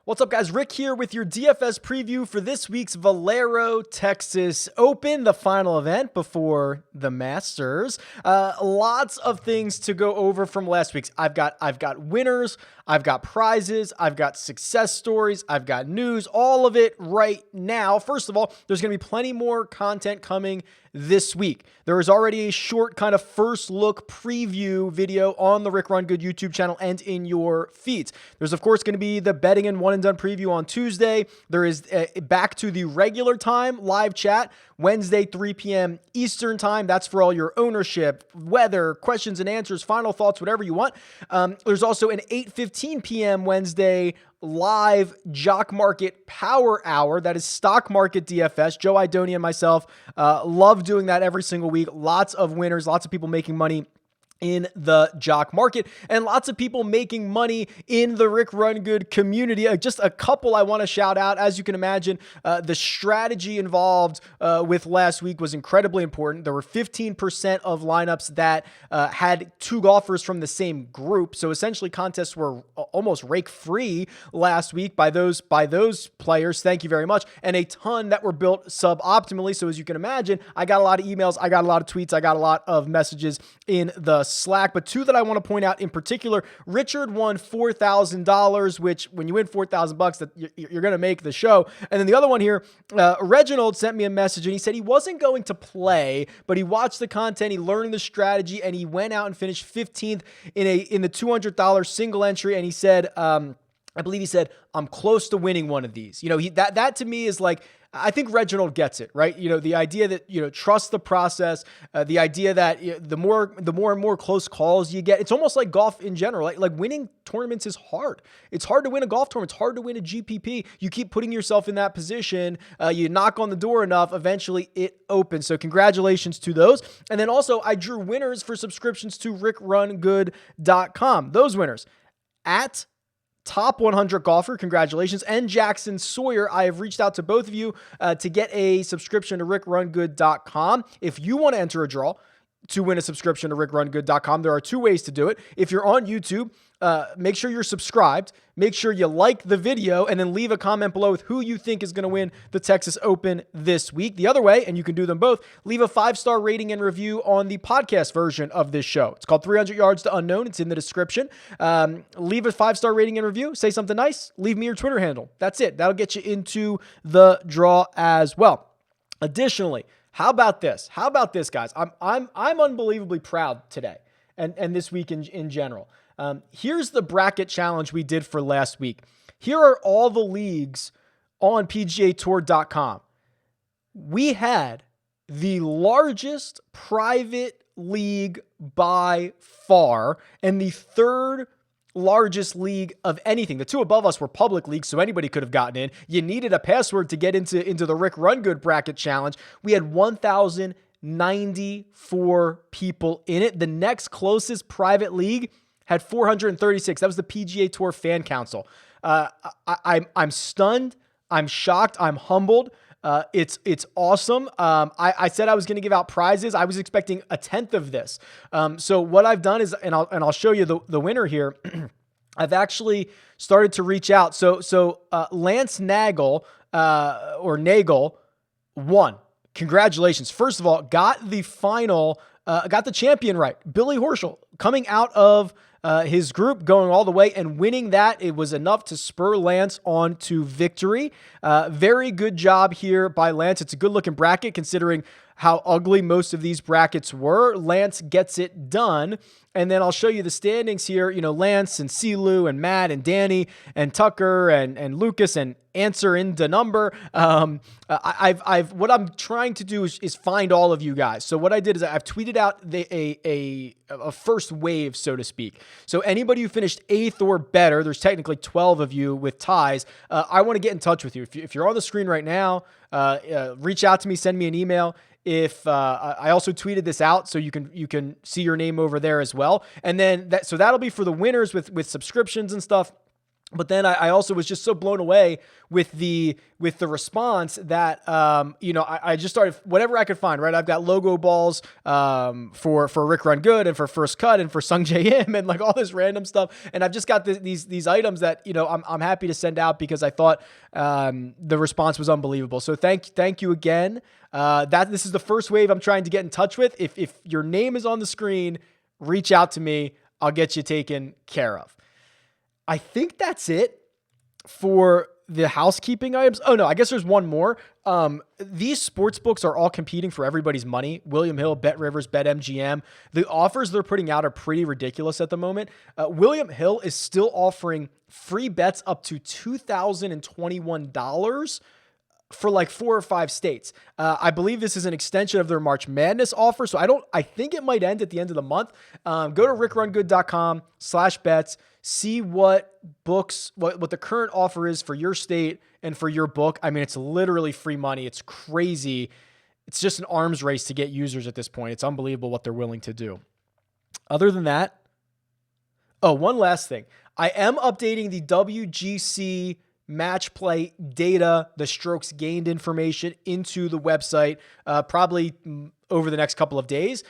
What's up, guys? Rick here with your DFS preview for this week's Valero Texas Open, the final event before the Masters. Lots of things to go over from last week's. I've got winners, I've got prizes, I've got success stories, I've got news, all of it right now. First of all, there's going to be plenty more content coming this week. There is already a short kind of first look preview video on the Rick Run Good YouTube channel and in your feeds. There's of course going to be the betting and one and done preview on Tuesday. There is back to the regular time live chat Wednesday, 3 p.m. Eastern time. That's for all your ownership, weather, questions and answers, final thoughts, whatever you want. There's also an 8:15 p.m. Wednesday live Jock Market Power Hour. That is stock market DFS. Joe Idoni and myself love doing that every single week. Lots of winners, lots of people making money in the Jock market, and lots of people making money in the Rick Run Good community. Just a couple I want to shout out. As you can imagine, the strategy involved with last week was incredibly important. There were 15% of lineups that had two golfers from the same group. So essentially contests were almost rake free last week by those players. Thank you very much. And a ton that were built suboptimally. So as you can imagine, I got a lot of emails, I got a lot of tweets, I got a lot of messages in the Slack, but two that I want to point out in particular. Richard won $4,000, which when you win $4,000, that you're going to make the show. And then the other one here, Reginald sent me a message and he said he wasn't going to play, but he watched the content, he learned the strategy, and he went out and finished 15th in the $200 single entry. And he said, I believe he said, I'm close to winning one of these. You know, that to me is like, I think Reginald gets it, right? You know, the idea that, you know, trust the process, the idea that the more and more close calls you get, it's almost like golf in general. Like winning tournaments is hard. It's hard to win a golf tournament. It's hard to win a GPP. You keep putting yourself in that position. You knock on the door enough, eventually it opens. So congratulations to those. And then also I drew winners for subscriptions to RickRunGood.com. Those winners at Top 100 Golfer, congratulations, and Jackson Sawyer. I have reached out to both of you to get a subscription to RickRunGood.com. If you want to enter a draw to win a subscription to RickRunGood.com, there are two ways to do it. If you're on YouTube, make sure you're subscribed, make sure you like the video, and then leave a comment below with who you think is going to win the Texas Open this week. The other way, and you can do them both, leave a 5-star rating and review on the podcast version of this show. It's called 300 Yards to Unknown. It's in the description. Leave a 5-star rating and review. Say something nice. Leave me your Twitter handle. That's it. That'll get you into the draw as well. Additionally, how about this? How about this, guys? I'm unbelievably proud today and this week in general. Here's the bracket challenge we did for last week. Here are all the leagues on PGAtour.com. We had the largest private league by far and the third largest league of anything. The two above us were public leagues, so anybody could have gotten in. You needed a password to get into the Rick Run Good bracket challenge. We had 1,094 people in it. The next closest private league had 436. That was the PGA Tour Fan Council. I'm stunned. I'm shocked. I'm humbled. It's awesome. I said I was going to give out prizes. I was expecting a tenth of this. So what I've done is, and I'll show you the winner here. I've actually started to reach out. So Lance Nagel, or Nagel, won. Congratulations. First of all, got the champion right. Billy Horschel coming out of his group, going all the way and winning that. It was enough to spur Lance on to victory. Very good job here by Lance. It's a good looking bracket considering how ugly most of these brackets were. Lance gets it done. And then I'll show you the standings here. You know, Lance and Silu and Matt and Danny and Tucker and Lucas and Answer in the number. What I'm trying to do is find all of you guys. So what I did is I've tweeted out a first wave, so to speak. So anybody who finished 8th or better, there's technically 12 of you with ties. I want to get in touch with you. If you're on the screen right now, reach out to me, send me an email. If I also tweeted this out, so you can see your name over there as well. And then that'll be for the winners with subscriptions and stuff. But then I also was just so blown away with the response that I just started whatever I could find. Right, I've got logo balls for Rick Run Good and for First Cut and for Sung J M and like all this random stuff. And I've just got these items that I'm happy to send out because I thought the response was unbelievable. So thank you again. This is the first wave I'm trying to get in touch with. If your name is on the screen, reach out to me. I'll get you taken care of. I think that's it for the housekeeping items. Oh no, I guess there's one more. These sports books are all competing for everybody's money. William Hill, BetRivers, BetMGM. The offers they're putting out are pretty ridiculous at the moment. William Hill is still offering free bets up to $2,021 for like 4 or 5 states. I believe this is an extension of their March Madness offer. So I think it might end at the end of the month. Go to rickrungood.com/bets. See what the current offer is for your state and for your book. I mean, it's literally free money. It's crazy. It's just an arms race to get users at this point. It's unbelievable what they're willing to do. Other than that, one last thing. I am updating the WGC match play data, the strokes gained information into the website, probably over the next couple of days.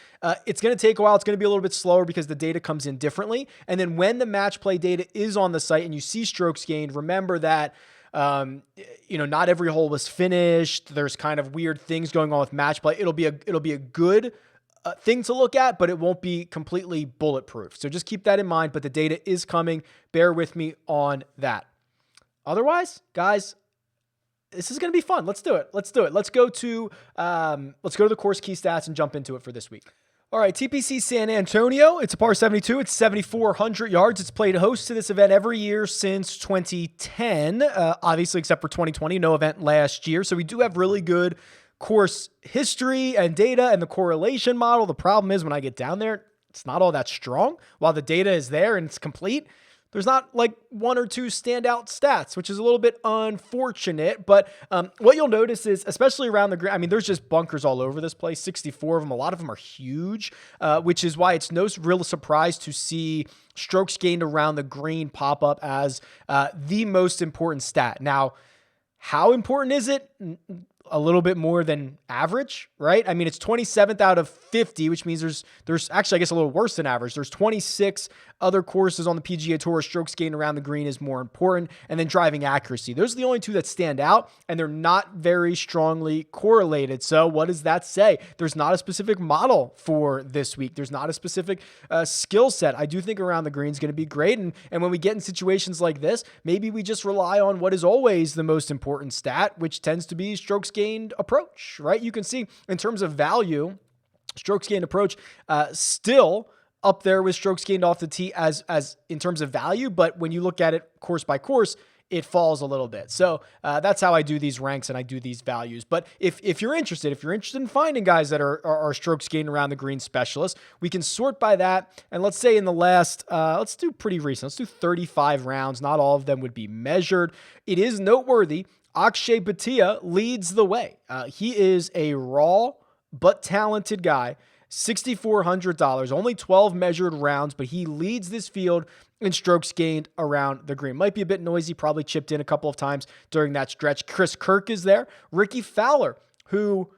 It's going to take a while. It's going to be a little bit slower because the data comes in differently. And then when the match play data is on the site and you see strokes gained, remember that, not every hole was finished. There's kind of weird things going on with match play. It'll be a good thing to look at, but it won't be completely bulletproof. So just keep that in mind, but the data is coming. Bear with me on that. Otherwise, guys, this is going to be fun. Let's do it. Let's go to the course key stats and jump into it for this week. All right, TPC San Antonio. It's a par 72. It's 7,400 yards. It's played host to this event every year since 2010, obviously except for 2020. No event last year. So we do have really good course history and data and the correlation model. The problem is when I get down there, it's not all that strong. While the data is there and it's complete, there's not like 1 or 2 standout stats, which is a little bit unfortunate. But what you'll notice is, especially around the green, I mean, there's just bunkers all over this place, 64 of them. A lot of them are huge, which is why it's no real surprise to see strokes gained around the green pop up as the most important stat. Now, how important is it? A little bit more than average, right? I mean, it's 27th out of 50, which means there's actually, I guess, a little worse than average. There's 26 other courses on the PGA Tour. Strokes gained around the green is more important. And then driving accuracy. Those are the only 2 that stand out, and they're not very strongly correlated. So what does that say? There's not a specific model for this week. There's not a specific skill set. I do think around the green is going to be great. And when we get in situations like this, maybe we just rely on what is always the most important stat, which tends to be strokes gained approach, right? You can see in terms of value, strokes gained approach still up there with strokes gained off the tee as in terms of value. But when you look at it course by course, it falls a little bit. So that's how I do these ranks and I do these values. But if you're interested in finding guys that are strokes gained around the green specialists, we can sort by that. And let's say in the last, let's do pretty recent. Let's do 35 rounds. Not all of them would be measured. It is noteworthy. Akshay Bhatia leads the way. He is a raw but talented guy. $6,400, only 12 measured rounds, but he leads this field in strokes gained around the green. Might be a bit noisy, probably chipped in a couple of times during that stretch. Chris Kirk is there. Ricky Fowler, who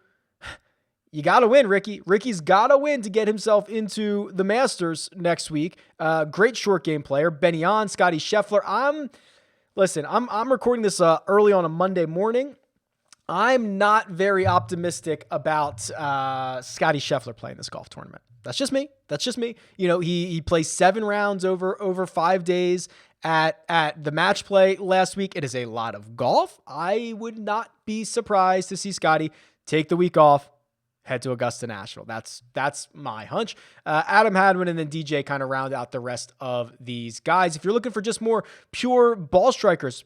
you got to win, Ricky. Ricky's got to win to get himself into the Masters next week. Great short game player. Benny On, Scotty Scheffler. I'm recording this early on a Monday morning. I'm not very optimistic about Scotty Scheffler playing this golf tournament. That's just me. You know, he plays 7 rounds over 5 days at the match play last week. It is a lot of golf. I would not be surprised to see Scotty take the week off, head to Augusta National. That's my hunch. Adam Hadwin and then DJ kind of round out the rest of these guys. If you're looking for just more pure ball strikers,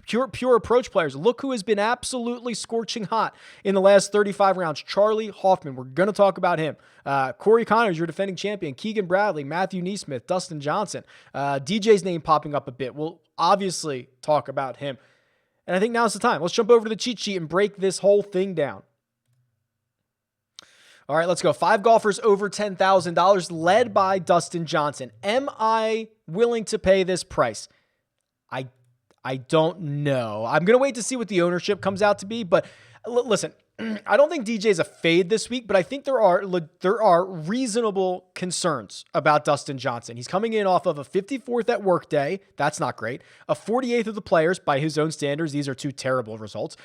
pure approach players, look who has been absolutely scorching hot in the last 35 rounds. Charlie Hoffman. We're going to talk about him. Corey Connors, your defending champion. Keegan Bradley, Matthew Neesmith, Dustin Johnson. DJ's name popping up a bit. We'll obviously talk about him. And I think now's the time. Let's jump over to the cheat sheet and break this whole thing down. All right, let's go. 5 golfers over $10,000 led by Dustin Johnson. Am I willing to pay this price? I I don't know. I'm going to wait to see what the ownership comes out to be. But listen, I don't think DJ is a fade this week, but I think there are reasonable concerns about Dustin Johnson. He's coming in off of a 54th at workday. That's not great. A 48th of the players by his own standards. These are two terrible results.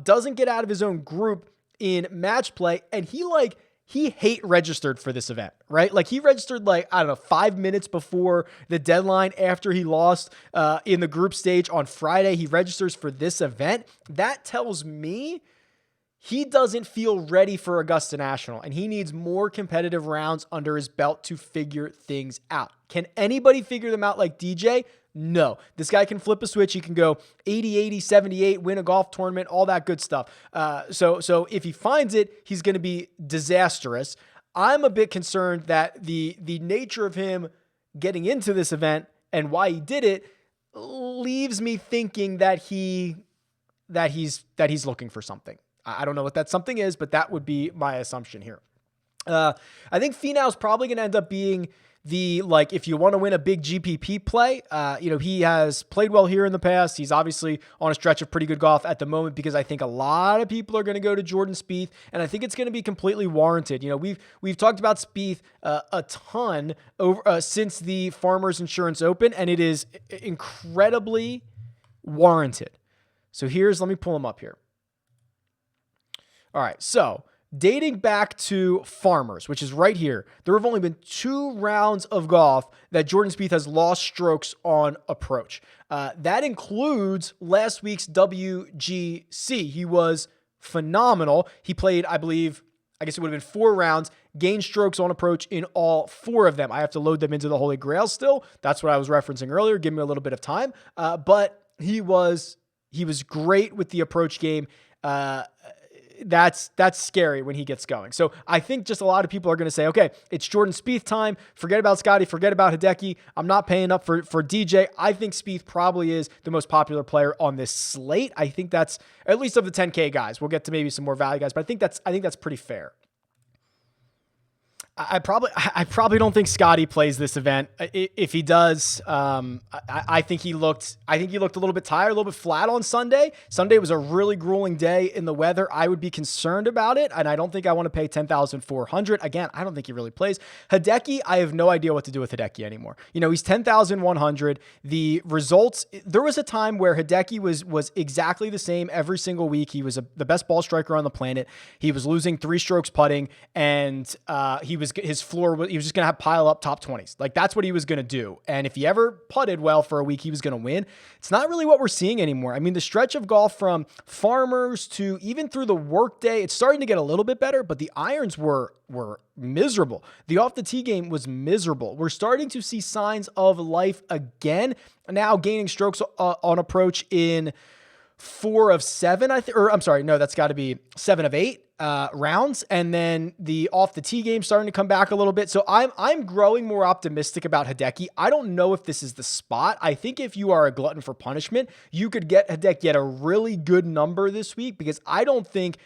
Doesn't get out of his own group in match play. And he hate registered for this event, right? Like he registered 5 minutes before the deadline after he lost in the group stage on Friday. He registers for this event. That tells me he doesn't feel ready for Augusta National, and he needs more competitive rounds under his belt to figure things out. Can anybody figure them out like DJ? No. This guy can flip a switch. He can go 80-80, 78, win a golf tournament, all that good stuff. So if he finds it, he's going to be disastrous. I'm a bit concerned that the nature of him getting into this event and why he did it leaves me thinking that he's looking for something. I don't know what that something is, but that would be my assumption here. I think Finau's probably going to end up being if you want to win a big GPP play, he has played well here in the past. He's obviously on a stretch of pretty good golf at the moment because I think a lot of people are going to go to Jordan Spieth, and I think it's going to be completely warranted. We've talked about Spieth a ton over since the Farmers Insurance Open, and it is incredibly warranted. So let me pull him up here. All right, so dating back to Farmers, which is right here, there have only been 2 rounds of golf that Jordan Spieth has lost strokes on approach. That includes last week's WGC. He was phenomenal. He played, I guess it would have been 4 rounds, gained strokes on approach in all 4 of them. I have to load them into the Holy Grail still. That's what I was referencing earlier. Give me a little bit of time. But he was great with the approach game. That's scary when he gets going. So I think just a lot of people are going to say, okay, it's Jordan Spieth time. Forget about Scotty. Forget about Hideki. I'm not paying up for DJ. I think Spieth probably is the most popular player on this slate. I think that's, at least of the 10K guys. We'll get to maybe some more value guys, but I think that's pretty fair. I probably don't think Scotty plays this event. If he does, I think he looked a little bit tired, a little bit flat on Sunday. Sunday was a really grueling day in the weather. I would be concerned about it, and I don't think I want to pay $10,400. Again, I don't think he really plays. Hideki, I have no idea what to do with Hideki anymore. He's $10,100. The results, there was a time where Hideki was exactly the same every single week. He was the best ball striker on the planet. He was losing 3 strokes putting, and he was just going to have pile up top 20s. Like that's what he was going to do. And if he ever putted well for a week, he was going to win. It's not really what we're seeing anymore. I mean, the stretch of golf from Farmers to even through the workday, it's starting to get a little bit better, but the irons were miserable. The off the tee game was miserable. We're starting to see signs of life again. Now gaining strokes on approach in 4 of 7, that's got to be 7 of 8 rounds, and then the off the tee game starting to come back a little bit. So I'm growing more optimistic about Hideki. I don't know if this is the spot. I think if you are a glutton for punishment, you could get Hideki at a really good number this week because I don't think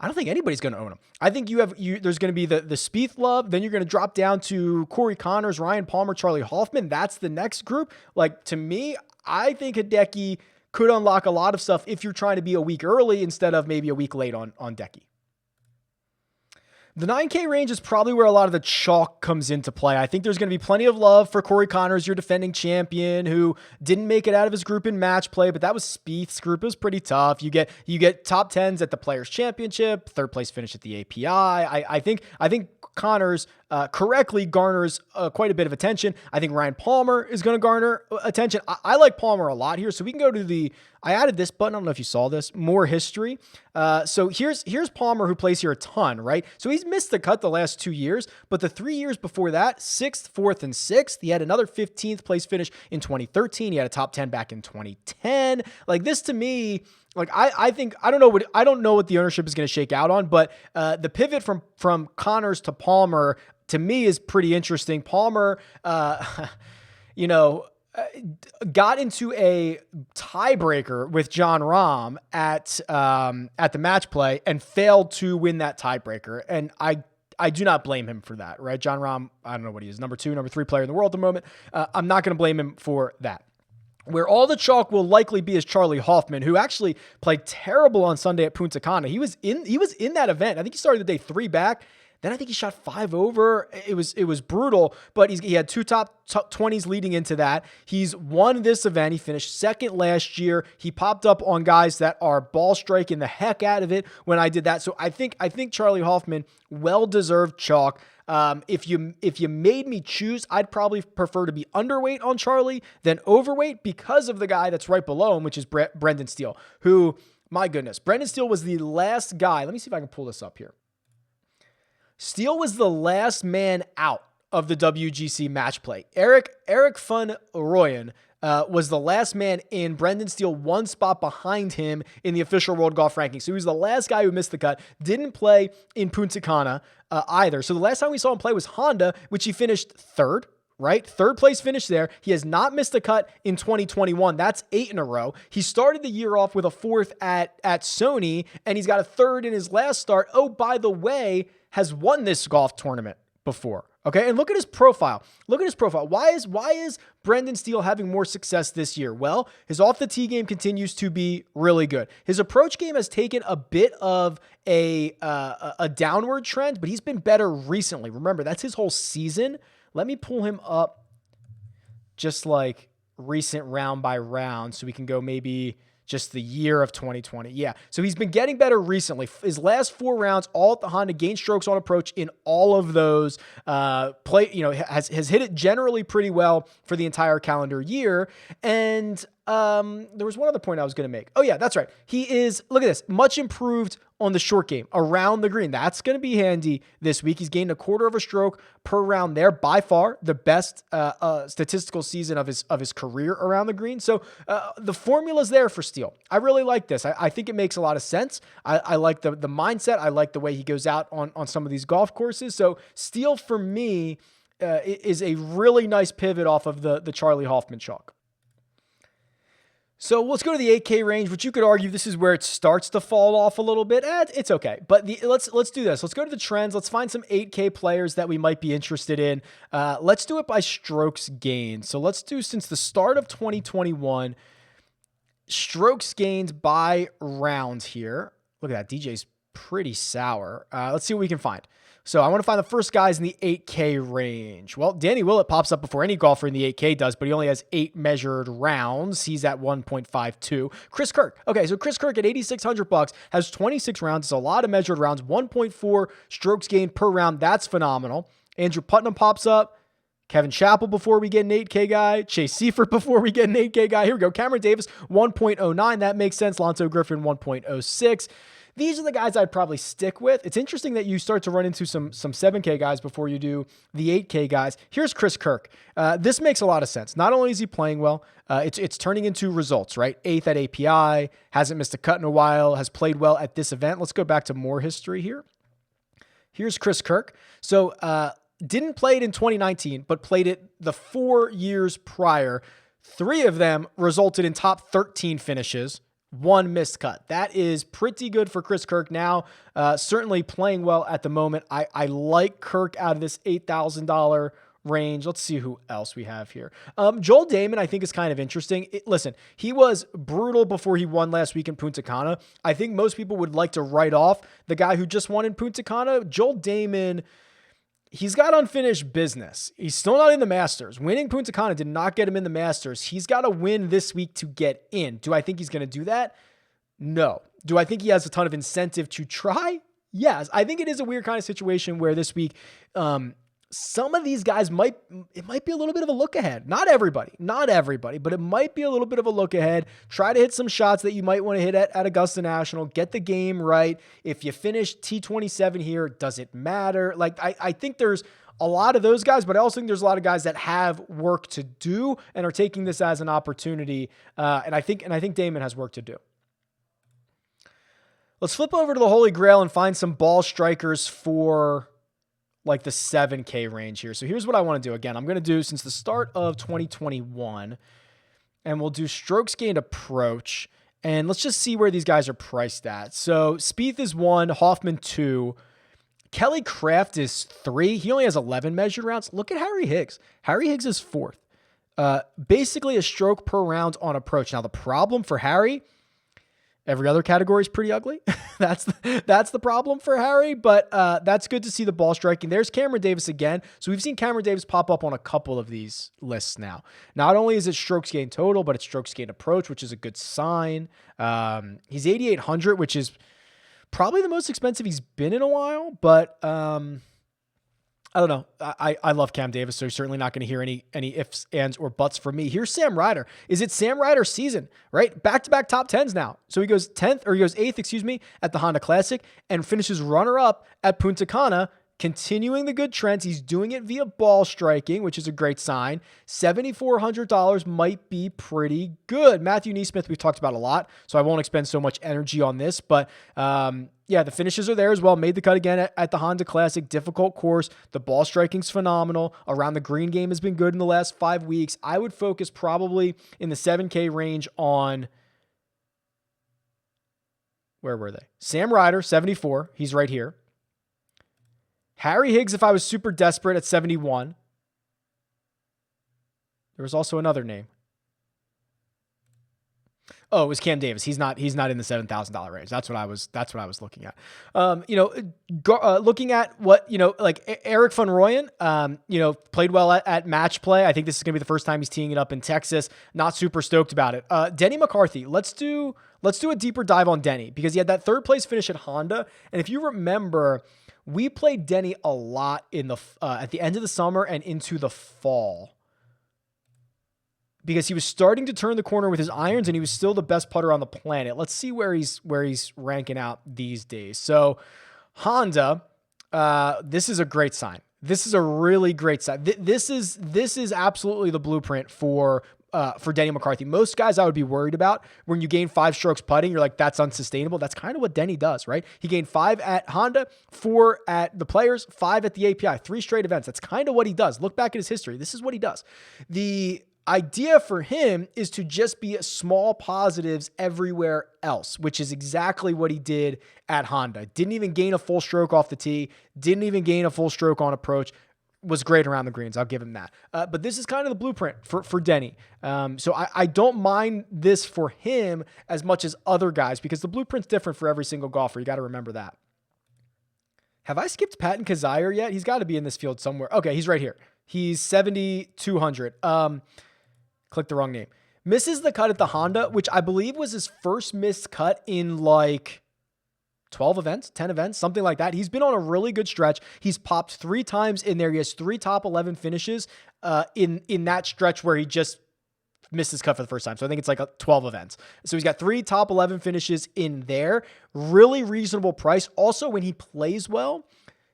anybody's going to own him. I think there's going to be the Spieth love. Then you're going to drop down to Corey Connors, Ryan Palmer, Charlie Hoffman. That's the next group. Like to me, I think Hideki could unlock a lot of stuff if you're trying to be a week early instead of maybe a week late on Decky. The 9K range is probably where a lot of the chalk comes into play. I think there's going to be plenty of love for Corey Connors, your defending champion, who didn't make it out of his group in match play, but that was Spieth's group. It was pretty tough. You get top 10s at the Players Championship, 3rd place finish at the API. I think Connors correctly garners quite a bit of attention. I think Ryan Palmer is going to garner attention. I like Palmer a lot here, so we can go to I added this button. I don't know if you saw this. More history. So here's Palmer, who plays here a ton, right? So he's missed the cut the last 2 years, but the 3 years before that, 6th, 4th, and 6th. He had another 15th place finish in 2013. He had a top 10 back in 2010. Like this to me, like I think I don't know what the ownership is going to shake out on, but the pivot from Connors to Palmer to me is pretty interesting. Palmer, got into a tiebreaker with Jon Rahm at the match play and failed to win that tiebreaker. And I do not blame him for that, right? Jon Rahm, I don't know what he is, number 2, number 3 player in the world at the moment. I'm not going to blame him for that. Where all the chalk will likely be is Charlie Hoffman, who actually played terrible on Sunday at Punta Cana. He was in that event. I think he started the day 3 back. Then I think he shot 5 over. It was brutal, but he had 2 top 20s leading into that. He's won this event. He finished second last year. He popped up on guys that are ball striking the heck out of it when I did that. So I think Charlie Hoffman, well-deserved chalk. If you made me choose, I'd probably prefer to be underweight on Charlie than overweight because of the guy that's right below him, which is Brendan Steele, who, my goodness, Brendan Steele was the last guy. Let me see if I can pull this up here. Steele was the last man out of the WGC match play. Eric van Rooyen was the last man in. Brendan Steele 1 spot behind him in the official World Golf Rankings. So he was the last guy who missed the cut. Didn't play in Punta Cana either. So the last time we saw him play was Honda, which he finished 3rd. Right? 3rd place finish there. He has not missed a cut in 2021. That's 8 in a row. He started the year off with a 4th at Sony, and he's got a 3rd in his last start. Oh, by the way, has won this golf tournament before. Okay, and look at his profile. Why is Brendan Steele having more success this year? Well, his off the tee game continues to be really good. His approach game has taken a bit of a downward trend, but he's been better recently. Remember, that's his whole season. Let me pull him up just like recent round by round so we can go maybe just the year of 2020. Yeah. So he's been getting better recently. His last 4 rounds, all at the Honda, gained strokes on approach in all of those. Has hit it generally pretty well for the entire calendar year. And there was one other point I was going to make. Oh yeah, that's right. He is, look at this, much improved on the short game around the green. That's going to be handy this week. He's gained 1/4 of a stroke per round there, by far the best statistical season of his career around the green. So the formula's there for Steele. I really like this. I think it makes a lot of sense. I like the mindset. I like the way he goes out on some of these golf courses. So Steele for me is a really nice pivot off of the Charlie Hoffman chalk. So let's go to the 8K range, which you could argue this is where it starts to fall off a little bit. It's okay, but let's do this. Let's go to the trends. Let's find some 8K players that we might be interested in. Let's do it by strokes gained. So let's do, since the start of 2021, strokes gained by round here. Look at that. DJ's pretty sour. Let's see what we can find. So I want to find the first guys in the 8K range. Well, Danny Willett pops up before any golfer in the 8K does, but he only has 8 measured rounds. He's at 1.52. Chris Kirk. Okay, so Chris Kirk at $8,600 has 26 rounds. It's a lot of measured rounds. 1.4 strokes gained per round. That's phenomenal. Andrew Putnam pops up. Kevin Chappell before we get an 8K guy. Chase Seifert before we get an 8K guy. Here we go. Cameron Davis, 1.09. That makes sense. Lonzo Griffin, 1.06. These are the guys I'd probably stick with. It's interesting that you start to run into some 7K guys before you do the 8K guys. Here's Chris Kirk. This makes a lot of sense. Not only is he playing well, it's turning into results, right? 8th at API, hasn't missed a cut in a while, has played well at this event. Let's go back to more history here. Here's Chris Kirk. So didn't play it in 2019, but played it the 4 years prior. 3 of them resulted in top 13 finishes. 1 missed cut. That is pretty good for Chris Kirk now. Certainly playing well at the moment. I like Kirk out of this $8,000 range. Let's see who else we have here. Joel Damon, I think, is kind of interesting. Listen, he was brutal before he won last week in Punta Cana. I think most people would like to write off the guy who just won in Punta Cana. Joel Damon, he's got unfinished business. He's still not in the Masters. Winning Punta Cana did not get him in the Masters. He's got to win this week to get in. Do I think he's going to do that? No. Do I think he has a ton of incentive to try? Yes. I think it is a weird kind of situation where this week, some of these guys might be a little bit of a look ahead. Not everybody, but it might be a little bit of a look ahead. Try to hit some shots that you might want to hit at Augusta National. Get the game right. If you finish T27 here, does it matter? Like, I think there's a lot of those guys, but I also think there's a lot of guys that have work to do and are taking this as an opportunity. And I think Damon has work to do. Let's flip over to the Holy Grail and find some ball strikers for like the 7K range here. So here's what I want to do. Again, I'm going to do since the start of 2021, and we'll do strokes gained approach. And let's just see where these guys are priced at. So Spieth is 1, Hoffman 2, Kelly Craft is 3. He only has 11 measured rounds. Look at Harry Higgs. Harry Higgs is 4th. Basically a stroke per round on approach. Now, the problem for Harry, every other category is pretty ugly. That's the problem for Harry, but that's good to see the ball striking. There's Cameron Davis again. So we've seen Cameron Davis pop up on a couple of these lists now. Not only is it strokes gained total, but it's strokes gained approach, which is a good sign. He's 8,800, which is probably the most expensive he's been in a while, but I don't know. I love Cam Davis, so you're certainly not going to hear any ifs, ands, or buts from me. Here's Sam Ryder. Is it Sam Ryder's season, right? Back-to-back top 10s now. So he goes 8th, at the Honda Classic and finishes runner-up at Punta Cana, continuing the good trends. He's doing it via ball striking, which is a great sign. $7,400 might be pretty good. Matthew Neesmith, we've talked about a lot, so I won't expend so much energy on this, but yeah, the finishes are there as well. Made the cut again at the Honda Classic. Difficult course. The ball striking's phenomenal. Around the green game has been good in the last 5 weeks. I would focus probably in the 7K range on, where were they? Sam Ryder, 74. He's right here. Harry Higgs, if I was super desperate, at 71. There was also another name. Oh, it was Cam Davis. He's not in the $7,000 range. That's what I was looking at. Looking at what, like Eric Van Rooyen, played well at match play. I think this is going to be the first time he's teeing it up in Texas. Not super stoked about it. Denny McCarthy. Let's do a deeper dive on Denny because he had that third place finish at Honda. And if you remember, we played Denny a lot at the end of the summer and into the fall, because he was starting to turn the corner with his irons and he was still the best putter on the planet. Let's see where he's ranking out these days. So Honda, this is a great sign. This is a really great sign. This is absolutely the blueprint for Denny McCarthy. Most guys I would be worried about when you gain 5 strokes putting, you're like, that's unsustainable. That's kind of what Denny does, right? He gained 5 at Honda, 4 at the Players, 5 at the API, 3 straight events. That's kind of what he does. Look back at his history. This is what he does. The idea for him is to just be small positives everywhere else, which is exactly what he did at Honda. Didn't even gain a full stroke off the tee. Didn't even gain a full stroke on approach. Was great around the greens. I'll give him that. But this is kind of the blueprint for Denny. So I don't mind this for him as much as other guys because the blueprint's different for every single golfer. You got to remember that. Have I skipped Patton Kizzire yet? He's got to be in this field somewhere. Okay, he's right here. He's 7,200. Clicked the wrong name. Misses the cut at the Honda, which I believe was his first missed cut in like 12 events, 10 events, something like that. He's been on a really good stretch. He's popped 3 times in there. He has 3 top 11 finishes in that stretch where he just missed his cut for the first time. So I think it's like 12 events. So he's got 3 top 11 finishes in there. Really reasonable price. Also, when he plays well,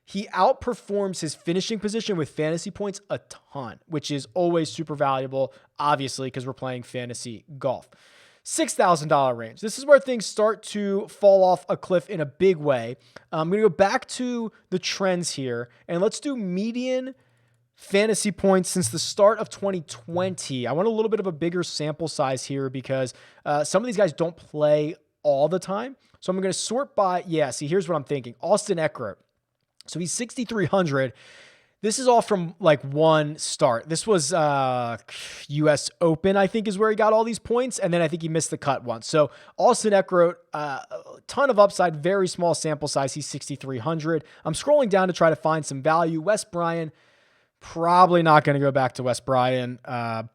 he outperforms his finishing position with fantasy points a ton, which is always super valuable, obviously, because we're playing fantasy golf. $6,000 range. This is where things start to fall off a cliff in a big way. I'm going to go back to the trends here, and let's do median fantasy points since the start of 2020. I want a little bit of a bigger sample size here because some of these guys don't play all the time. So I'm going to sort by, here's what I'm thinking. Austin Eckert. So he's 6,300. This is all from like one start. This was US Open, I think, is where he got all these points. And then I think he missed the cut once. So Austin Eckert, ton of upside, very small sample size. He's 6,300. I'm scrolling down to try to find some value. Wes Bryan, probably not going to go back to Wes Bryan.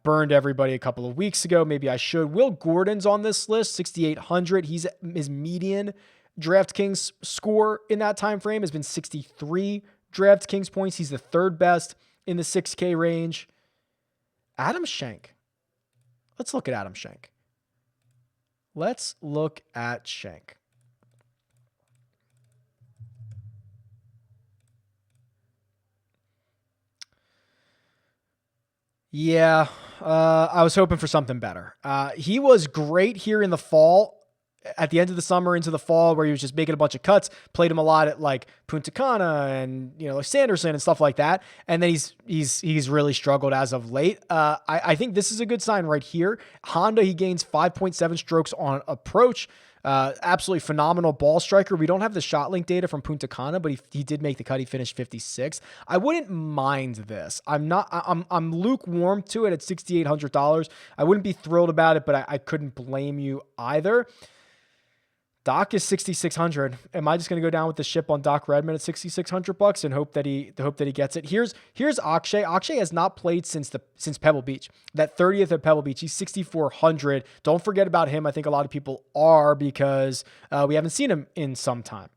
Burned everybody a couple of weeks ago. Maybe I should. Will Gordon's on this list, 6,800. His median DraftKings score in that time frame has been 63 DraftKings points. He's the 3rd best in the 6K range. Adam Schenk. Let's look at Adam Schenk. Yeah, I was hoping for something better. He was great here in the fall, at the end of the summer into the fall, where he was just making a bunch of cuts. Played him a lot at like Punta Cana and like Sanderson and stuff like that. And then he's really struggled as of late. I think this is a good sign right here. Honda, he gains 5.7 strokes on approach. Absolutely phenomenal ball striker. We don't have the shot link data from Punta Cana, but he did make the cut. He finished 56th. I wouldn't mind this. I'm lukewarm to it at $6,800. I wouldn't be thrilled about it, but I couldn't blame you either. Doc is 6,600. Am I just going to go down with the ship on Doc Redman at $6,600 and hope that he gets it? Here's Akshay. Akshay has not played since Pebble Beach. That 30th at Pebble Beach, he's 6,400. Don't forget about him. I think a lot of people are because we haven't seen him in some time.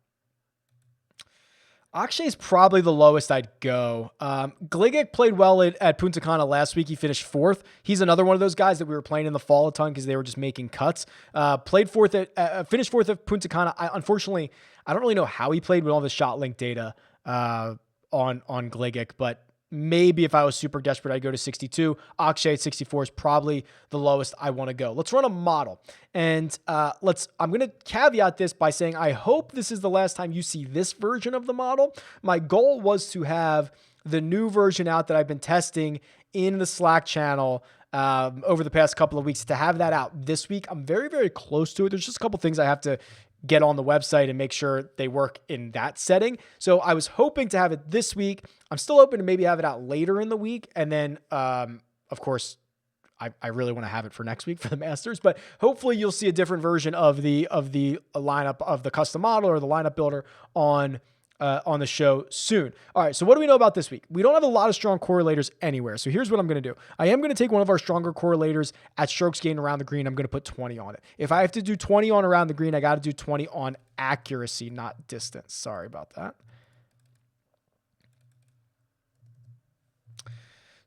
Akshay is probably the lowest I'd go. Gligic played well at Punta Cana last week. He finished 4th. He's another one of those guys that we were playing in the fall a ton because they were just making cuts. Finished 4th at Punta Cana. Unfortunately, I don't really know how he played with all the shot link data on Gligic, but maybe if I was super desperate, I'd go to 62. Akshay at 64 is probably the lowest I want to go. Let's run a model. And I'm going to caveat this by saying, I hope this is the last time you see this version of the model. My goal was to have the new version out that I've been testing in the Slack channel over the past couple of weeks, to have that out this week. I'm very, very close to it. There's just a couple things I have to get on the website and make sure they work in that setting. So I was hoping to have it this week. I'm still hoping to maybe have it out later in the week. And then, of course, I really want to have it for next week for the Masters, but hopefully you'll see a different version of the lineup of the custom model or the lineup builder on the show soon. All right. So what do we know about this week? We don't have a lot of strong correlators anywhere. So here's what I'm going to do. I am going to take one of our stronger correlators at strokes gained around the green. I'm going to put 20 on it. If I have to do 20 on around the green, I got to do 20 on accuracy, not distance. Sorry about that.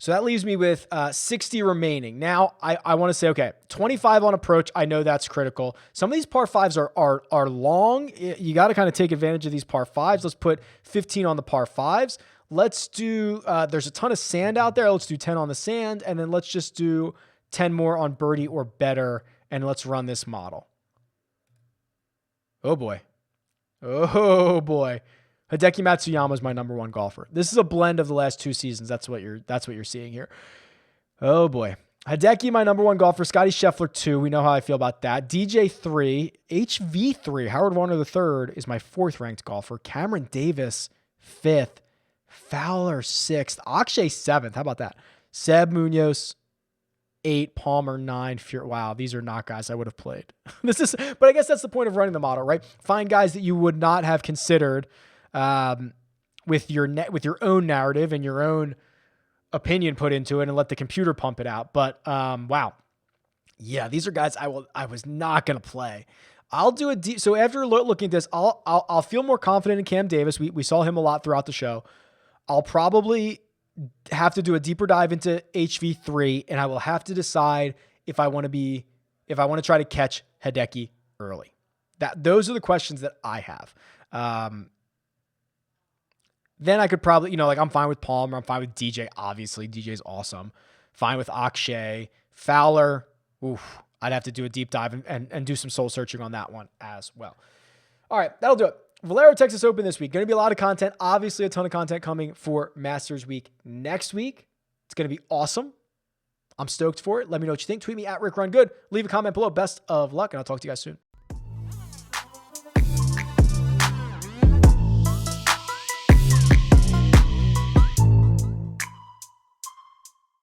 So that leaves me with 60 remaining. Now, I want to say, okay, 25 on approach. I know that's critical. Some of these par fives are long. You got to kind of take advantage of these par fives. Let's put 15 on the par fives. Let's do, there's a ton of sand out there. Let's do 10 on the sand. And then let's just do 10 more on birdie or better. And let's run this model. Oh boy. Oh boy. Hideki Matsuyama is my number one golfer. This is a blend of the last 2 seasons. That's what you're seeing here. Oh boy. Hideki, my number one golfer. Scotty Scheffler 2. We know how I feel about that. DJ 3. HV 3. Howard Warner the 3rd is my 4th ranked golfer. Cameron Davis 5th. Fowler 6th. Akshay 7th. How about that? Seb Munoz 8, Palmer 9, wow, these are not guys I would have played. But I guess that's the point of running the model, right? Find guys that you would not have considered with your own narrative and your own opinion put into it, and let the computer pump it out. But wow, yeah, these are guys I was not gonna play. I'll do so after looking at this, I'll feel more confident in Cam Davis. We saw him a lot throughout the show. I'll probably have to do a deeper dive into HV3, and I will have to decide if I want to try to catch Hideki early. Those are the questions that I have. Then I could probably, I'm fine with Palmer. I'm fine with DJ. Obviously, DJ's awesome. Fine with Akshay. Fowler. Oof. I'd have to do a deep dive and do some soul searching on that one as well. All right, that'll do it. Valero Texas Open this week. Going to be a lot of content. Obviously, a ton of content coming for Masters Week next week. It's going to be awesome. I'm stoked for it. Let me know what you think. Tweet me at RickRunGood. Leave a comment below. Best of luck, and I'll talk to you guys soon.